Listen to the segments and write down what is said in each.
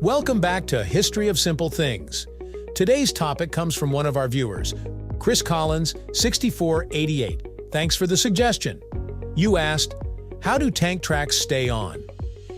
Welcome back to History of Simple Things. Today's topic comes from one of our viewers, Chris Collins, 6488. Thanks for the suggestion. You asked, how do tank tracks stay on?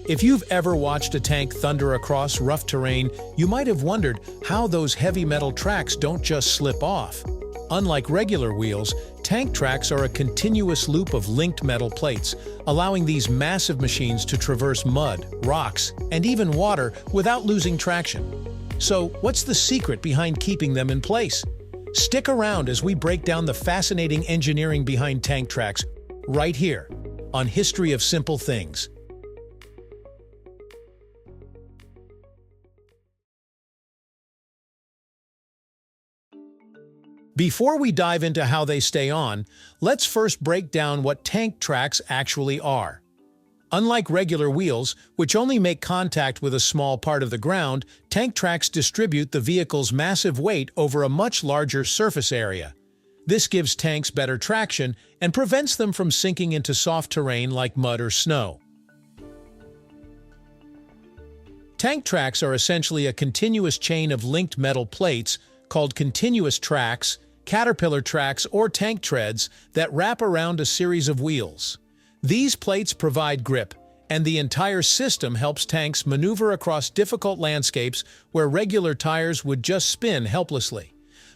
If you've ever watched a tank thunder across rough terrain, you might have wondered how those heavy metal tracks don't just slip off. Unlike regular wheels, tank tracks are a continuous loop of linked metal plates, allowing these massive machines to traverse mud, rocks, and even water without losing traction. So, what's the secret behind keeping them in place? Stick around as we break down the fascinating engineering behind tank tracks right here on History of Simple Things. Before we dive into how they stay on, let's first break down what tank tracks actually are. Unlike regular wheels, which only make contact with a small part of the ground, tank tracks distribute the vehicle's massive weight over a much larger surface area. This gives tanks better traction and prevents them from sinking into soft terrain like mud or snow. Tank tracks are essentially a continuous chain of linked metal plates called continuous tracks, caterpillar tracks, or tank treads that wrap around a series of wheels. These plates provide grip, and the entire system helps tanks maneuver across difficult landscapes where regular tires would just spin helplessly.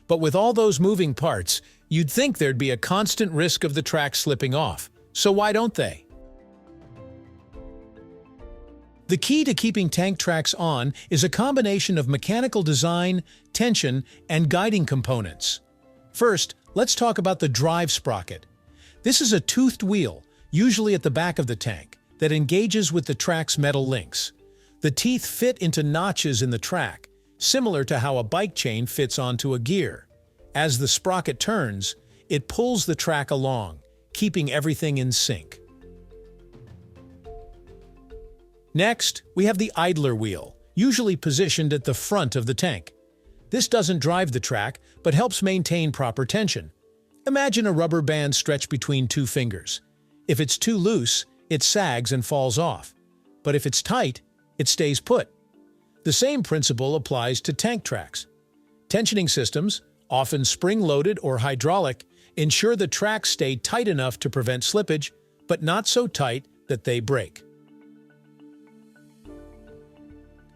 But with all those moving parts, you'd think there'd be a constant risk of the track slipping off. So why don't they? The key to keeping tank tracks on is a combination of mechanical design, tension, and guiding components. First, let's talk about the drive sprocket. This is a toothed wheel, usually at the back of the tank, that engages with the track's metal links. The teeth fit into notches in the track, similar to how a bike chain fits onto a gear. As the sprocket turns, it pulls the track along, keeping everything in sync. Next, we have the idler wheel, usually positioned at the front of the tank. This doesn't drive the track, but helps maintain proper tension. Imagine a rubber band stretched between two fingers. If it's too loose, it sags and falls off. But if it's tight, it stays put. The same principle applies to tank tracks. Tensioning systems, often spring-loaded or hydraulic, ensure the tracks stay tight enough to prevent slippage, but not so tight that they break.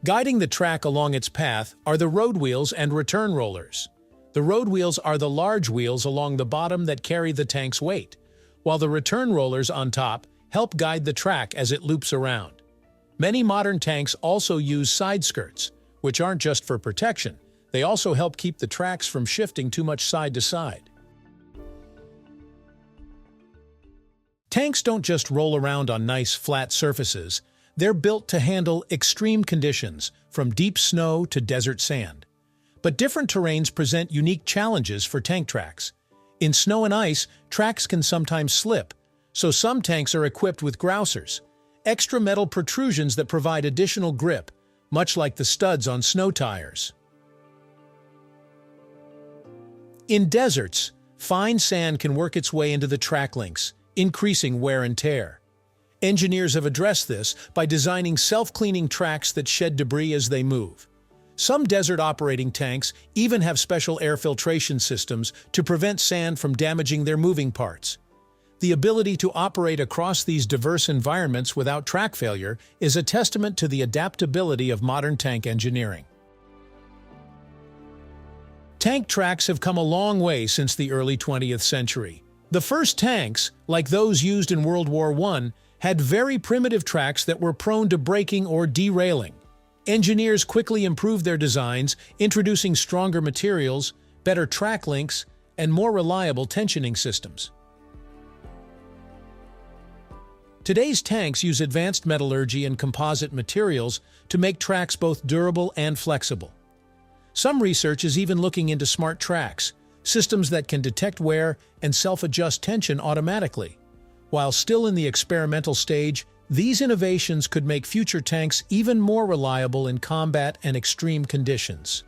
Guiding the track along its path are the road wheels and return rollers. The road wheels are the large wheels along the bottom that carry the tank's weight, while the return rollers on top help guide the track as it loops around. Many modern tanks also use side skirts, which aren't just for protection, they also help keep the tracks from shifting too much side to side. Tanks don't just roll around on nice, flat surfaces. They're built to handle extreme conditions, from deep snow to desert sand. But different terrains present unique challenges for tank tracks. In snow and ice, tracks can sometimes slip, so some tanks are equipped with grousers, extra metal protrusions that provide additional grip, much like the studs on snow tires. In deserts, fine sand can work its way into the track links, increasing wear and tear. Engineers have addressed this by designing self-cleaning tracks that shed debris as they move. Some desert operating tanks even have special air filtration systems to prevent sand from damaging their moving parts. The ability to operate across these diverse environments without track failure is a testament to the adaptability of modern tank engineering. Tank tracks have come a long way since the early 20th century. The first tanks, like those used in World War I, had very primitive tracks that were prone to breaking or derailing. Engineers quickly improved their designs, introducing stronger materials, better track links, and more reliable tensioning systems. Today's tanks use advanced metallurgy and composite materials to make tracks both durable and flexible. Some research is even looking into smart tracks, systems that can detect wear and self-adjust tension automatically. While still in the experimental stage, these innovations could make future tanks even more reliable in combat and extreme conditions.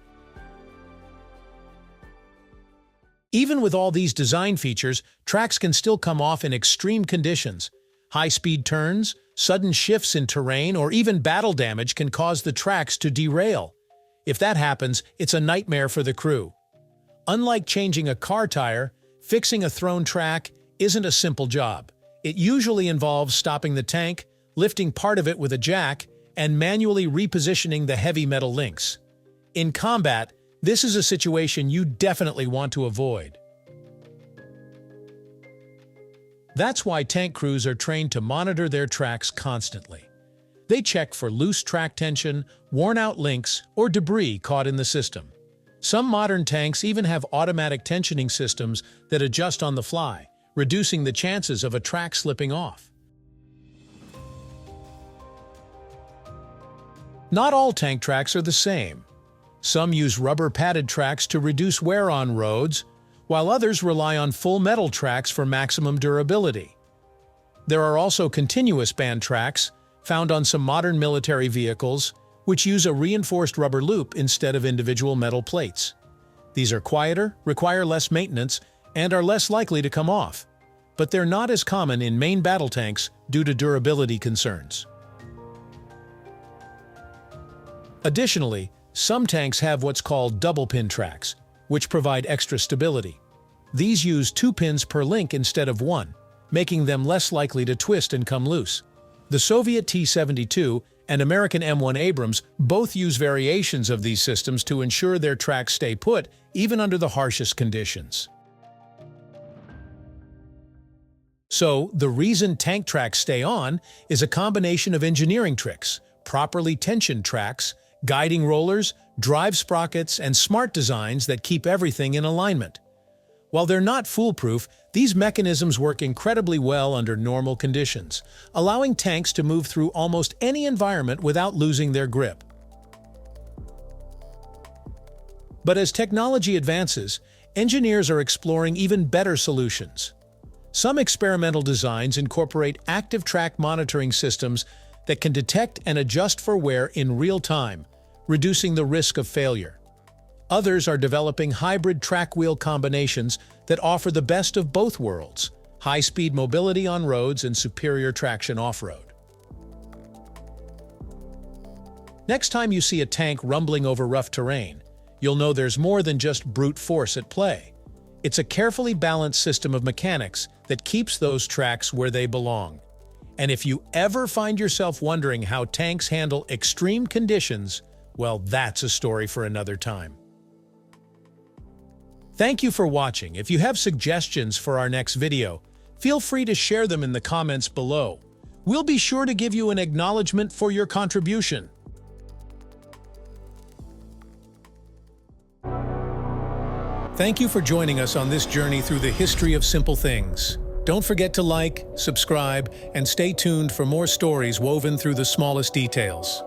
Even with all these design features, tracks can still come off in extreme conditions. High-speed turns, Sudden shifts in terrain or even battle damage can cause the tracks to derail. If that happens, it's a nightmare for the crew. Unlike changing a car tire, fixing a thrown track isn't a simple job. It usually involves stopping the tank, lifting part of it with a jack, and manually repositioning the heavy metal links. In combat, this is a situation you definitely want to avoid. That's why tank crews are trained to monitor their tracks constantly. They check for loose track tension, worn-out links, or debris caught in the system. Some modern tanks even have automatic tensioning systems that adjust on the fly, reducing the chances of a track slipping off. Not all tank tracks are the same. Some use rubber-padded tracks to reduce wear on roads, while others rely on full metal tracks for maximum durability. There are also continuous band tracks, found on some modern military vehicles, which use a reinforced rubber loop instead of individual metal plates. These are quieter, require less maintenance, and are less likely to come off, but they're not as common in main battle tanks due to durability concerns. Additionally, some tanks have what's called double-pin tracks, which provide extra stability. These use 2 pins per link instead of 1, making them less likely to twist and come loose. The Soviet T-72 and American M1 Abrams both use variations of these systems to ensure their tracks stay put even under the harshest conditions. So, the reason tank tracks stay on is a combination of engineering tricks, properly tensioned tracks, guiding rollers, drive sprockets, and smart designs that keep everything in alignment. While they're not foolproof, these mechanisms work incredibly well under normal conditions, allowing tanks to move through almost any environment without losing their grip. But as technology advances, engineers are exploring even better solutions. Some experimental designs incorporate active track monitoring systems that can detect and adjust for wear in real time, reducing the risk of failure. Others are developing hybrid track-wheel combinations that offer the best of both worlds, high-speed mobility on roads and superior traction off-road. Next time you see a tank rumbling over rough terrain, you'll know there's more than just brute force at play. It's a carefully balanced system of mechanics that keeps those tracks where they belong. And if you ever find yourself wondering how tanks handle extreme conditions, well, that's a story for another time. Thank you for watching. If you have suggestions for our next video, feel free to share them in the comments below. We'll be sure to give you an acknowledgement for your contribution. Thank you for joining us on this journey through the history of simple things. Don't forget to like, subscribe, and stay tuned for more stories woven through the smallest details.